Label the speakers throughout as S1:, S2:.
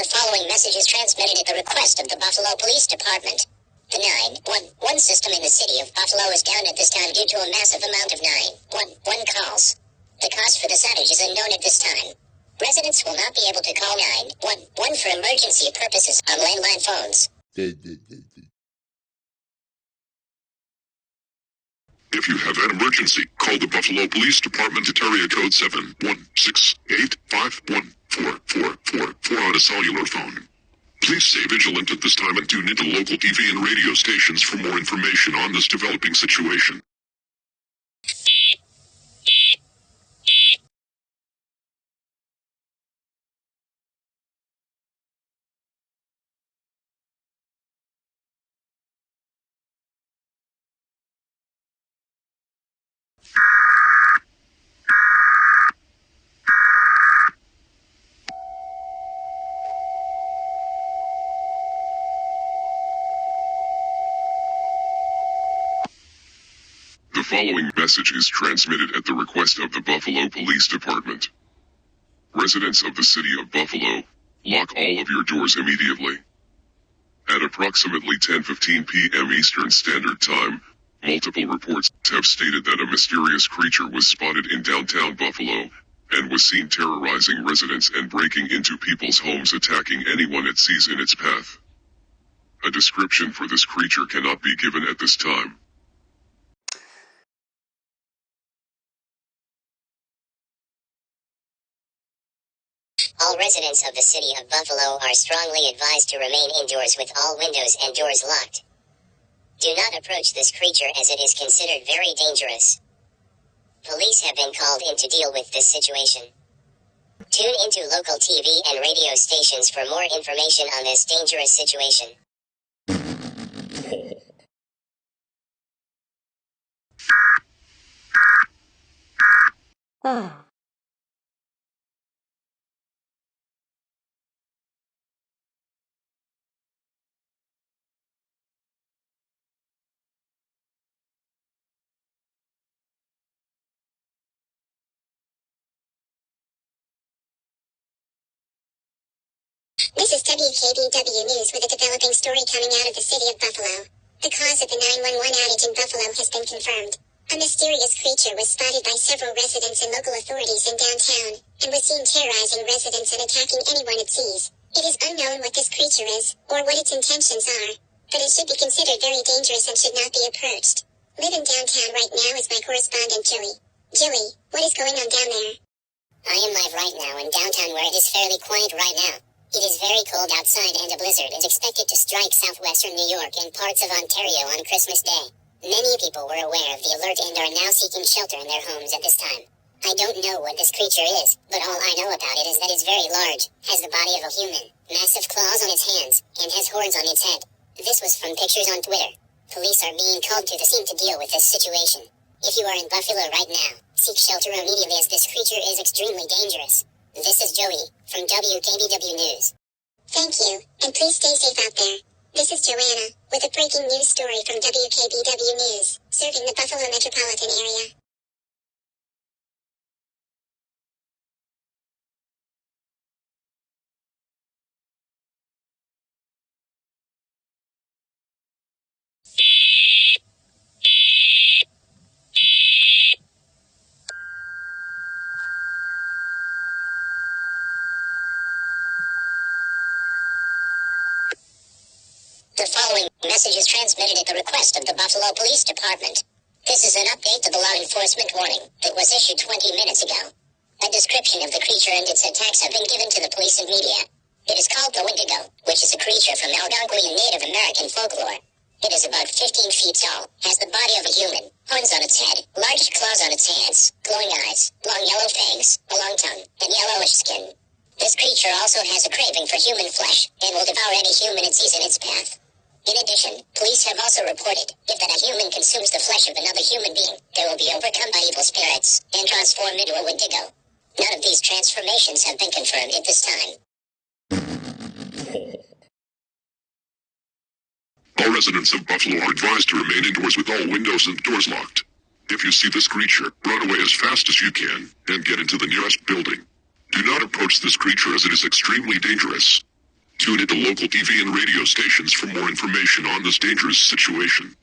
S1: The following message is transmitted at the request of the Buffalo Police Department. The 911 system in the city of Buffalo is down at this time due to a massive amount of 911 calls. The cause for this outage is unknown at this time. Residents will not be able to call 911 for emergency purposes on landline phones.
S2: If you have an emergency, call the Buffalo Police Department at area code 716-851-4444 on a cellular phone. Please stay vigilant at this time and tune into local TV and radio stations for more information on this developing situation. The following message is transmitted at the request of the Buffalo Police Department. Residents of the city of Buffalo, lock all of your doors immediately. At approximately 10:15 p.m. Eastern Standard Time, multiple reports have stated that a mysterious creature was spotted in downtown Buffalo and was seen terrorizing residents and breaking into people's homes, attacking anyone it sees in its path. A description for this creature cannot be given at this time.
S1: All residents of the city of Buffalo are strongly advised to remain indoors with all windows and doors locked. Do not approach this creature as it is considered very dangerous. Police have been called in to deal with this situation. Tune into local TV and radio stations for more information on this dangerous situation.
S3: This is WKBW News with a developing story coming out of the city of Buffalo. The cause of the 911 outage in Buffalo has been confirmed. A mysterious creature was spotted by several residents and local authorities in downtown, and was seen terrorizing residents and attacking anyone it sees. It is unknown what this creature is, or what its intentions are, but it should be considered very dangerous and should not be approached. Living downtown right now is my correspondent Jilly. Jilly, what is going on down there?
S1: I am live right now in downtown where it is fairly quiet right now. It is very cold outside and a blizzard is expected to strike southwestern New York and parts of Ontario on Christmas Day. Many people were aware of the alert and are now seeking shelter in their homes at this time. I don't know what this creature is, but all I know about it is that it's very large, has the body of a human, massive claws on its hands, and has horns on its head. This was from pictures on Twitter. Police are being called to the scene to deal with this situation. If you are in Buffalo right now, seek shelter immediately as this creature is extremely dangerous. This is Joey, from WKBW News.
S3: Thank you, and please stay safe out there. This is Joanna, with a breaking news story from WKBW News, serving the Buffalo metropolitan area.
S1: The following message is transmitted at the request of the Buffalo Police Department. This is an update to the law enforcement warning that was issued 20 minutes ago. A description of the creature and its attacks have been given to the police and media. It is called the Wendigo, which is a creature from Algonquian Native American folklore. It is about 15 feet tall, has the body of a human, horns on its head, large claws on its hands, glowing eyes, long yellow fangs, a long tongue, and yellowish skin. This creature also has a craving for human flesh and will devour any human it sees in its path. In addition, police have also reported if that a human consumes the flesh of another human being, they will be overcome by evil spirits and transformed into a Wendigo. None of these transformations have been confirmed at this time.
S2: All residents of Buffalo are advised to remain indoors with all windows and doors locked. If you see this creature, run away as fast as you can and get into the nearest building. Do not approach this creature as it is extremely dangerous. Tune into local TV and radio stations for more information on this dangerous situation.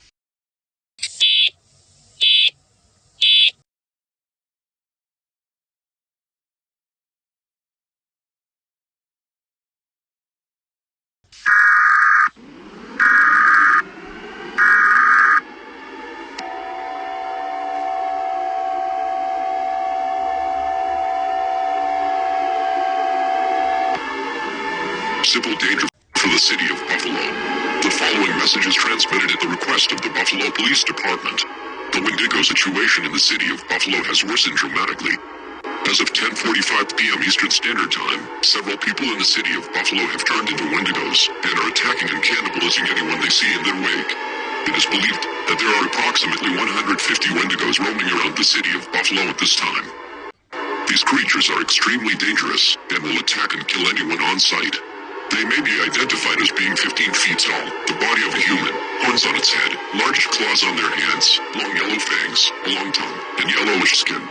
S2: Civil danger for the city of Buffalo. The following message is transmitted at the request of the Buffalo Police Department. The Wendigo situation in the city of Buffalo has worsened dramatically. As of 10:45 p.m. Eastern Standard Time, several people in the city of Buffalo have turned into Wendigos and are attacking and cannibalizing anyone they see in their wake. It is believed that there are approximately 150 Wendigos roaming around the city of Buffalo at this time. These creatures are extremely dangerous and will attack and kill anyone on sight. They may be identified as being 15 feet tall, the body of a human, horns on its head, large claws on their hands, long yellow fangs, a long tongue, and yellowish skin.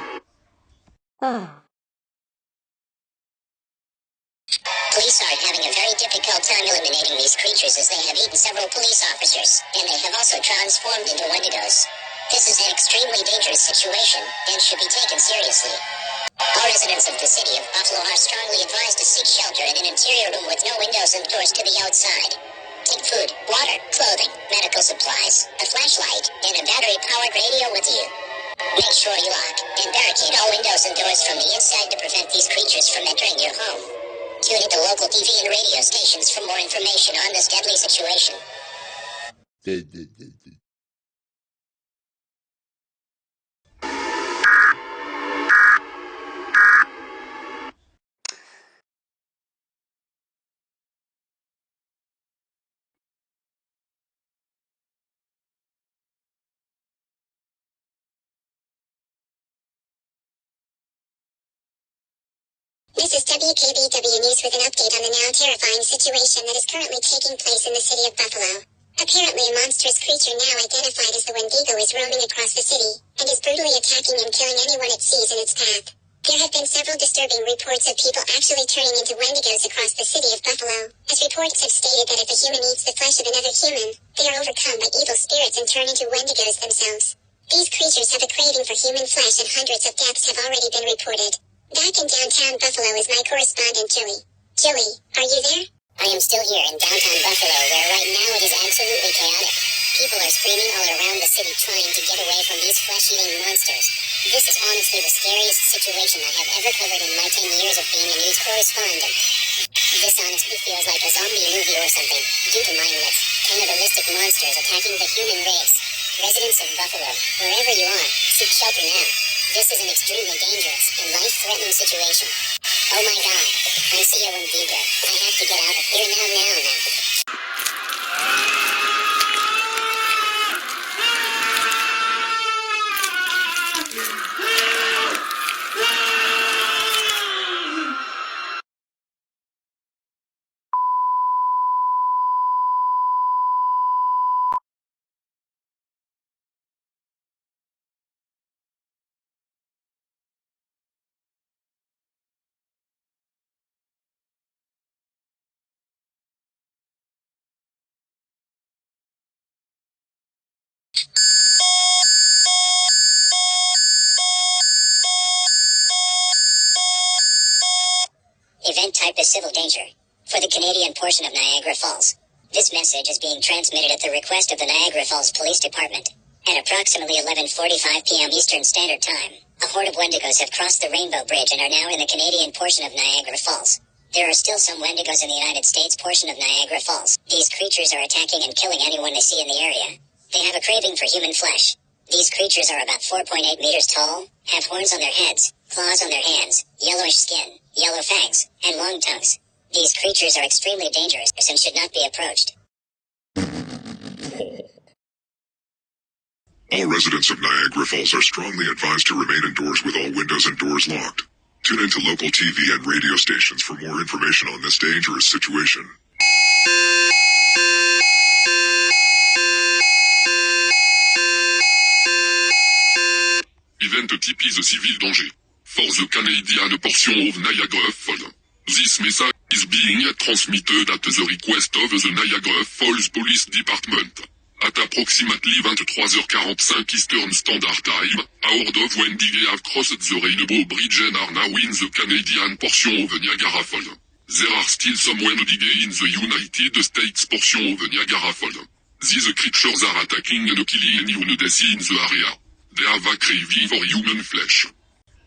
S1: Police are having a very difficult time eliminating these creatures as they have eaten several police officers, and they have also transformed into Wendigos. This is an extremely dangerous situation, and should be taken seriously. All residents of the city of Buffalo are strongly advised to seek shelter in an interior room with no windows and doors to the outside. Take food, water, clothing, medical supplies, a flashlight, and a battery-powered radio with you. Make sure you lock and barricade all windows and doors from the inside to prevent these creatures from entering your home. Tune into local TV and radio stations for more information on this deadly situation.
S3: This is WKBW News with an update on the now terrifying situation that is currently taking place in the city of Buffalo. Apparently a monstrous creature now identified as the Wendigo is roaming across the city, and is brutally attacking and killing anyone it sees in its path. There have been several disturbing reports of people actually turning into Wendigos across the city of Buffalo, as reports have stated that if a human eats the flesh of another human, they are overcome by evil spirits and turn into Wendigos themselves. These creatures have a craving for human flesh and hundreds of deaths have already been reported. Back in downtown Buffalo is my correspondent Julie. Julie, are you there?
S1: I am still here in downtown Buffalo, where right now it is absolutely chaotic. People are screaming all around the city trying to get away from these flesh-eating monsters. This is honestly the scariest situation I have ever covered in my 10 years of being a news correspondent. This honestly feels like a zombie movie or something, due to mindless, cannibalistic monsters attacking the human race. Residents of Buffalo, wherever you are, seek shelter now. This is an extremely dangerous and life-threatening situation. Oh my god, I see a Wendigo. I have to get out of here now. Event type is civil danger. For the Canadian portion of Niagara Falls. This message is being transmitted at the request of the Niagara Falls Police Department. At approximately 11:45 p.m. Eastern Standard Time, a horde of Wendigos have crossed the Rainbow Bridge and are now in the Canadian portion of Niagara Falls. There are still some Wendigos in the United States portion of Niagara Falls. These creatures are attacking and killing anyone they see in the area. They have a craving for human flesh. These creatures are about 4.8 meters tall, have horns on their heads, claws on their hands, yellowish skin, yellow fangs, and long tongues. These creatures are extremely dangerous and should not be approached.
S2: All residents of Niagara Falls are strongly advised to remain indoors with all windows and doors locked. Tune into local TV and radio stations for more information on this dangerous situation.
S4: Event type is civil danger. Force canadienne portion of Niagara Falls.
S2: This message is being transmitted at the request of the Niagara Falls Police Department. At approximately 23h45 Eastern Standard Time, a horde of Wendigo have crossed the Rainbow Bridge and are now in the Canadian portion of the Niagara Falls. There are still some Wendigo in the United States portion of the Niagara Falls. These creatures are attacking and killing anyone they see in the area. They have a craving for human flesh.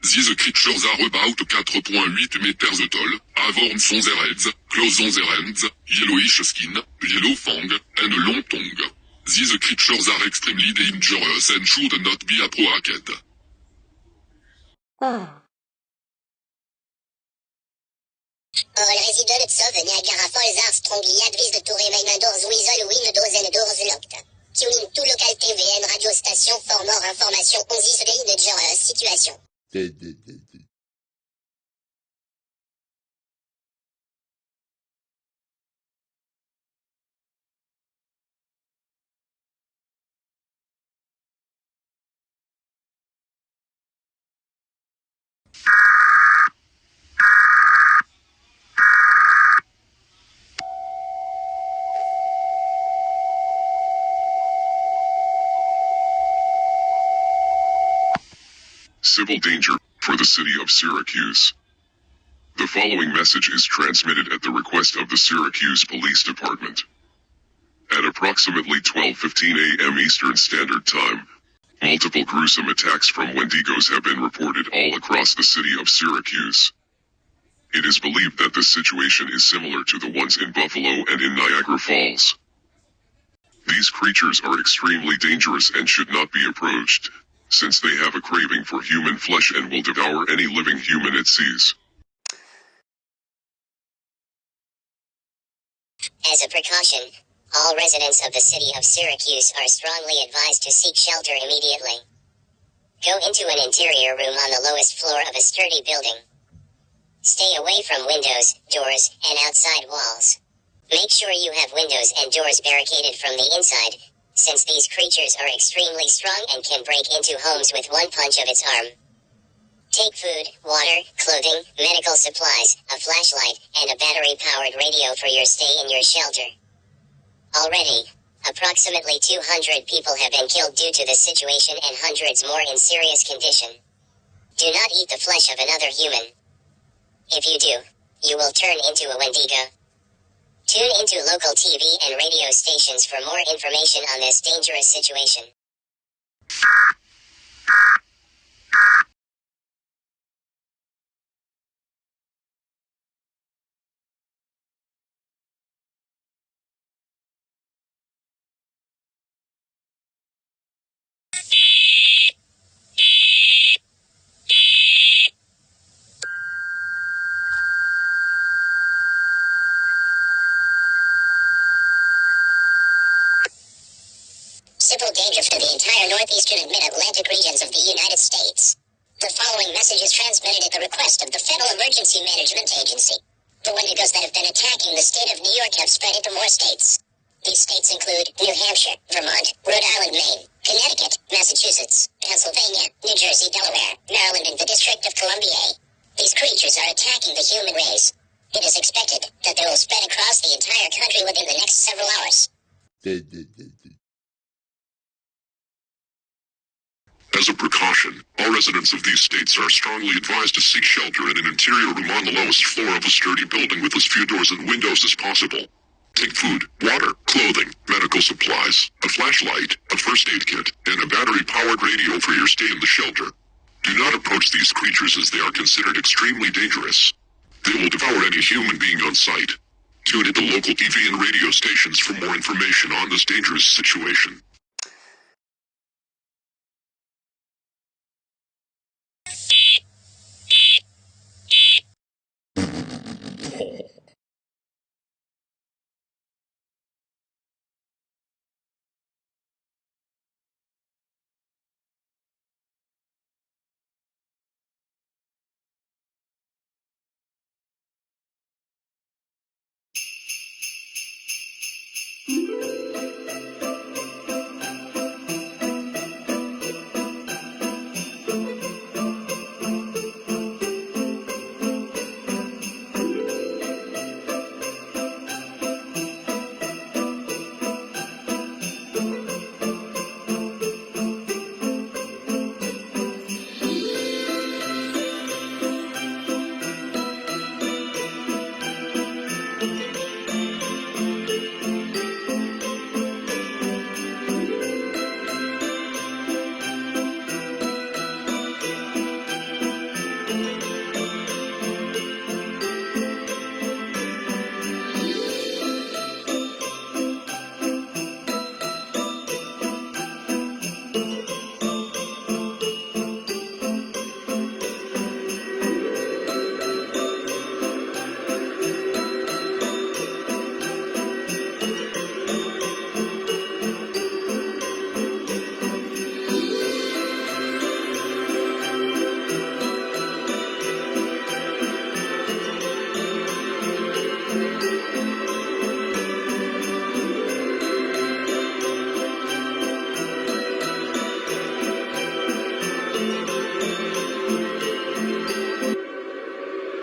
S2: These creatures are about 4.8 meters tall, have horns on their heads, claws on their hands, yellowish skin, yellow fang, and a long tongue. These creatures are extremely dangerous and should not be approached.
S1: All residents of Niagara Falls are strongly advised to remain indoors with all windows and doors locked. Tune in to local TV and radio station for more information on this dangerous situation.
S2: Civil danger for the city of Syracuse. The following message is transmitted at the request of the Syracuse Police Department. At approximately 12:15 a.m. Eastern Standard Time, multiple gruesome attacks from Wendigos have been reported all across the city of Syracuse. It is believed that this situation is similar to the ones in Buffalo and in Niagara Falls. These creatures are extremely dangerous and should not be approached, since they have a craving for human flesh and will devour any living human it sees.
S1: As a precaution, all residents of the city of Syracuse are strongly advised to seek shelter immediately. Go into an interior room on the lowest floor of a sturdy building. Stay away from windows, doors, and outside walls. Make sure you have windows and doors barricaded from the inside, since these creatures are extremely strong and can break into homes with one punch of its arm. Take food, water, clothing, medical supplies, a flashlight, and a battery-powered radio for your stay in your shelter. Already, approximately 200 people have been killed due to this situation and hundreds more in serious condition. Do not eat the flesh of another human. If you do, you will turn into a Wendigo. Tune into local TV and radio stations for more information on this dangerous situation. Civil danger for the entire northeastern and mid-Atlantic regions of the United States. The following message is transmitted at the request of the Federal Emergency Management Agency. The Wendigos that have been attacking the state of New York have spread into more states. These states include New Hampshire, Vermont, Rhode Island, Maine, Connecticut, Massachusetts, Pennsylvania, New Jersey, Delaware, Maryland, and the District of Columbia. These creatures are attacking the human race. It is expected that they will spread across the entire country within the next several hours.
S2: As a precaution, all residents of these states are strongly advised to seek shelter in an interior room on the lowest floor of a sturdy building with as few doors and windows as possible. Take food, water, clothing, medical supplies, a flashlight, a first aid kit, and a battery-powered radio for your stay in the shelter. Do not approach these creatures as they are considered extremely dangerous. They will devour any human being on sight. Tune into local TV and radio stations for more information on this dangerous situation.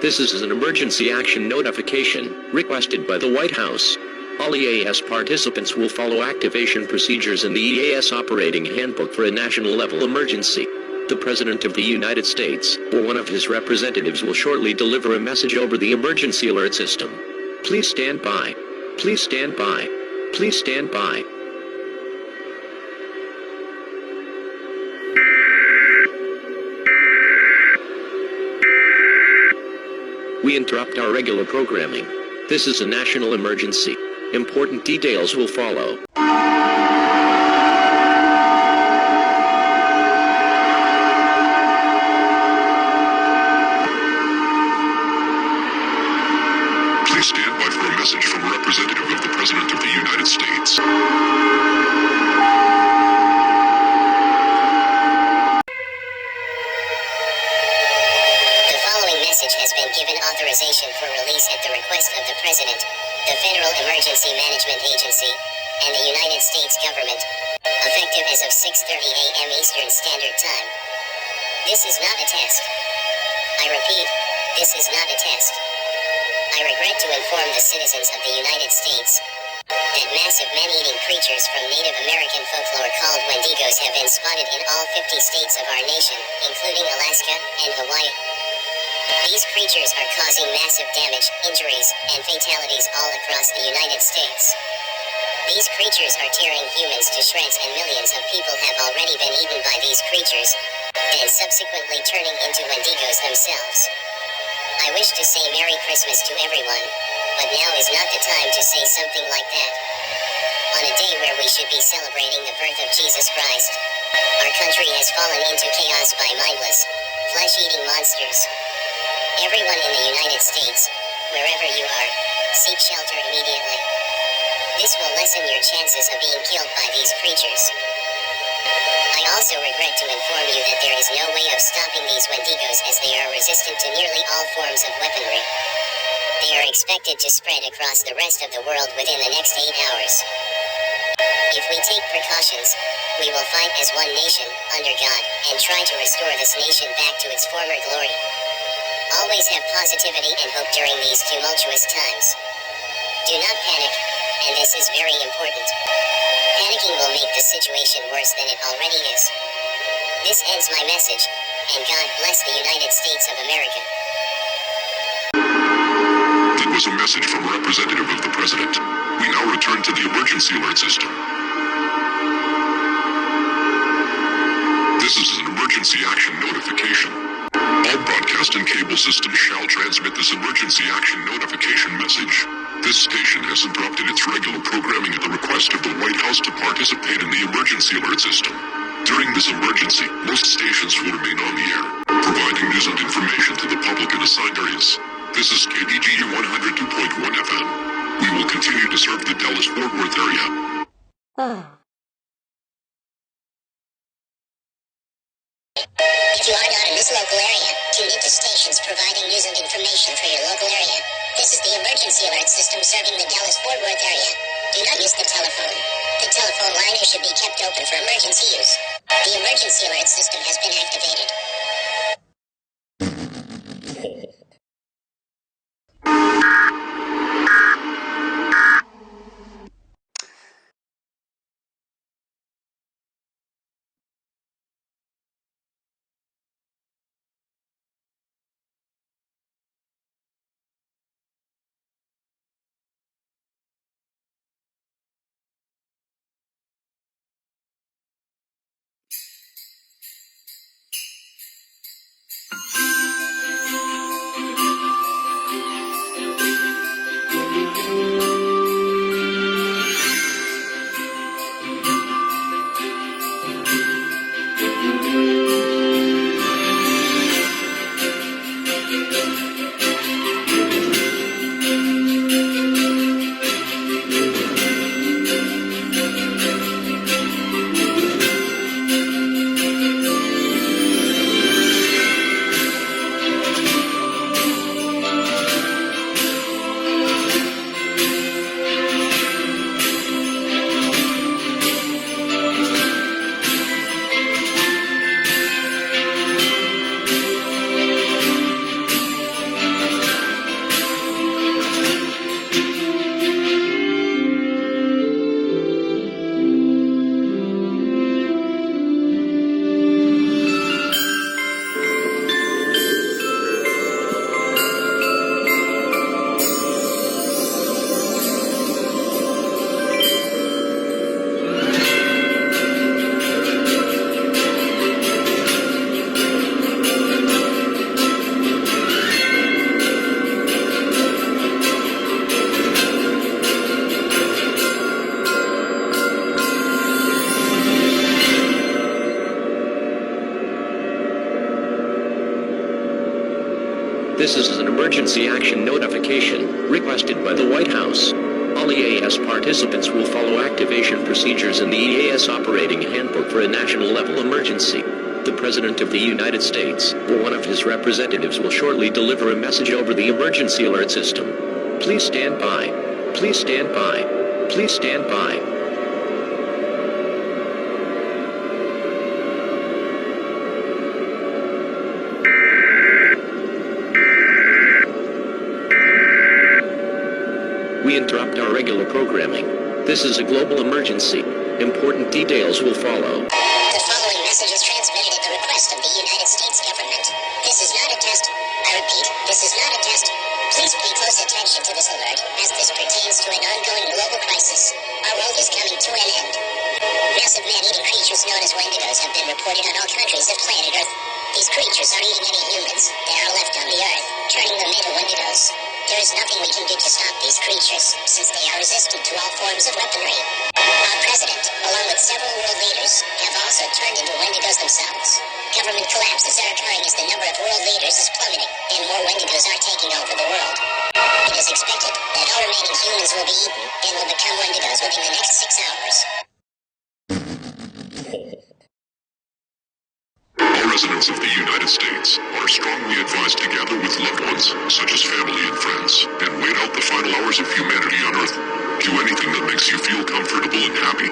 S4: This is an emergency action notification requested by the White House. All EAS participants will follow activation procedures in the EAS Operating Handbook for a national-level emergency. The President of the United States, or one of his representatives, will shortly deliver a message over the emergency alert system. Please stand by. Please stand by. Please stand by. We interrupt our regular programming. This is a national emergency. Important details will follow.
S2: Please stand by for a message from a representative of the President of the United States.
S1: Has been given authorization for release at the request of the President, the Federal Emergency Management Agency, and the United States government, effective as of 6:30 a.m. Eastern Standard Time. This is not a test. I repeat, this is not a test. I regret to inform the citizens of the United States that massive man-eating creatures from Native American folklore called Wendigos have been spotted in all 50 states of our nation, including Alaska and Hawaii. These creatures are causing massive damage, injuries, and fatalities all across the United States. These creatures are tearing humans to shreds, and millions of people have already been eaten by these creatures, and subsequently turning into Wendigos themselves. I wish to say Merry Christmas to everyone, but now is not the time to say something like that. On a day where we should be celebrating the birth of Jesus Christ, our country has fallen into chaos by mindless, flesh-eating monsters. Everyone in the United States, wherever you are, seek shelter immediately. This will lessen your chances of being killed by these creatures. I also regret to inform you that there is no way of stopping these Wendigos, as they are resistant to nearly all forms of weaponry. They are expected to spread across the rest of the world within the next 8 hours. If we take precautions, we will fight as one nation, under God, and try to restore this nation back to its former glory. Always have positivity and hope during these tumultuous times. Do not panic, and this is very important. Panicking will make the situation worse than it already is. This ends my message, and God bless the United States of America.
S2: That was a message from a representative of the President. We now return to the emergency alert system. This is an emergency action notification. All broadcast and cable systems shall transmit this emergency action notification message. This station has interrupted its regular programming at the request of the White House to participate in the emergency alert system. During this emergency, most stations will remain on the air, providing news and information to the public in assigned areas. This is KDGU 102.1 FM. We will continue to serve the Dallas-Fort Worth area.
S1: If you are not in this local area, tune into stations providing news and information for your local area. This is the emergency alert system serving the Dallas-Fort Worth area. Do not use the telephone. The telephone line should be kept open for emergency use. The emergency alert system has been activated.
S4: This is an emergency action notification requested by the White House. All EAS participants will follow activation procedures in the EAS Operating Handbook for a national-level emergency. The President of the United States, or one of his representatives, will shortly deliver a message over the emergency alert system. Please stand by. Please stand by. Please stand by. We interrupt our regular programming. This is a global emergency. Important details will follow.
S1: The following message is transmitted at the request of the United States government. This is not a test. I repeat, this is not a test. Please pay close attention to this alert, as this pertains to an ongoing global crisis. Our world is coming to an end. Massive man-eating creatures known as Wendigos have been reported on all countries of planet Earth. These creatures aren't eating any humans. They are left on the Earth, turning them into Wendigos. There is nothing we can do to stop these creatures, since they are resistant to all forms of weaponry. Our president, along with several world leaders, have also turned into Wendigos themselves. Government collapses are occurring as the number of world leaders is plummeting, and more Wendigos are taking over the world. It is expected that all remaining humans will be eaten and will become Wendigos within the next 6 hours.
S2: All residents of the United States are strongly advised to gather with loved ones, such as family and friends, and wait out the final hours of humanity on Earth. Do anything that makes you feel comfortable and happy.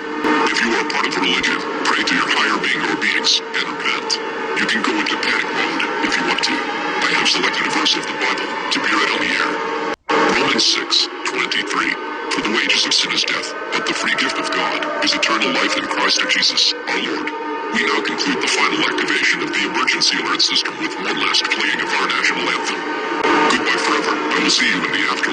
S2: If you are part of a religion, pray to your higher being or beings, and repent. You can go into panic mode if you want to. I have selected a verse of the Bible to be read on the air. Romans 6:23. For the wages of sin is death, but the free gift of God is eternal life in Christ Jesus, our Lord. We now conclude the final activation of the emergency alert system with one last playing of our national anthem. Goodbye forever. I will see you in the afterlife.